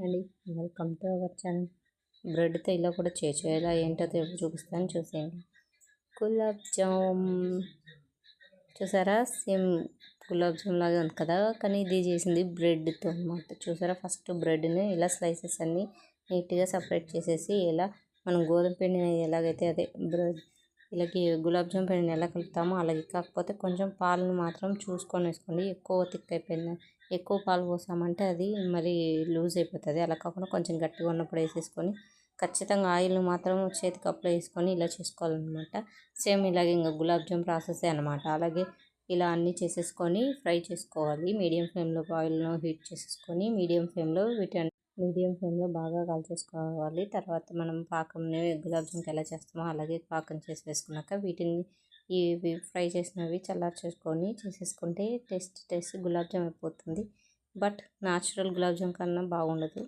అండి welcome to our channel. బ్రెడ్తో ఇలా కూడా చేయాలా ఏంటో చూపిస్తాను, చూసేయండి. గులాబ్ జామ్ చూసారా, సేమ్ గులాబ్ జామ్ లాగా ఉంది కదా, కానీ ఇది చేసింది బ్రెడ్తో అన్నమాట. చూసారా, ఫస్ట్ బ్రెడ్ని ఇలా స్లైసెస్ అన్నీ నీట్గా సపరేట్ చేసేసి, ఇలా మనం గోధుమ పిండిని ఎలాగైతే అదే బ్రెడ్ ఇలాగే గులాబ్ జామ్ పిండిని ఎలా కలుపుతామో అలాగే, కాకపోతే కొంచెం పాలను మాత్రం చూసుకొని వేసుకోండి. ఎక్కువ థిక్ అయిపోయింది, ఎక్కువ పాలు పోసామంటే అది మరి లూజ్ అయిపోతుంది. అలా కాకుండా కొంచెం గట్టిగా ఉన్నప్పుడు వేసేసుకొని ఖచ్చితంగా ఆయిల్ మాత్రం చేతికి అప్లై చేసుకొని ఇలా చేసుకోవాలన్నమాట. సేమ్ ఇలాగే ఇంకా గులాబ్ జామ్ ప్రాసెసే అనమాట. అలాగే ఇలా అన్నీ చేసేసుకొని ఫ్రై చేసుకోవాలి. మీడియం ఫ్లేమ్లో ఆయిల్ను హీట్ చేసేసుకొని మీడియం ఫ్లేమ్లో బాగా కాల్చేసుకోవాలి. తర్వాత మనం పాకంని గులాబ్ జామ్కి ఎలా చేస్తామో అలాగే పాకం చేసి వేసుకున్నాక వీటిని ఇవి ఫ్రై చేసినవి చల్లార్చేసుకొని చేసేసుకుంటే టేస్ట్ గులాబ్ జామ్ అయిపోతుంది. బట్ న్యాచురల్ గులాబ్ జామ్ కన్నా బాగుండదు.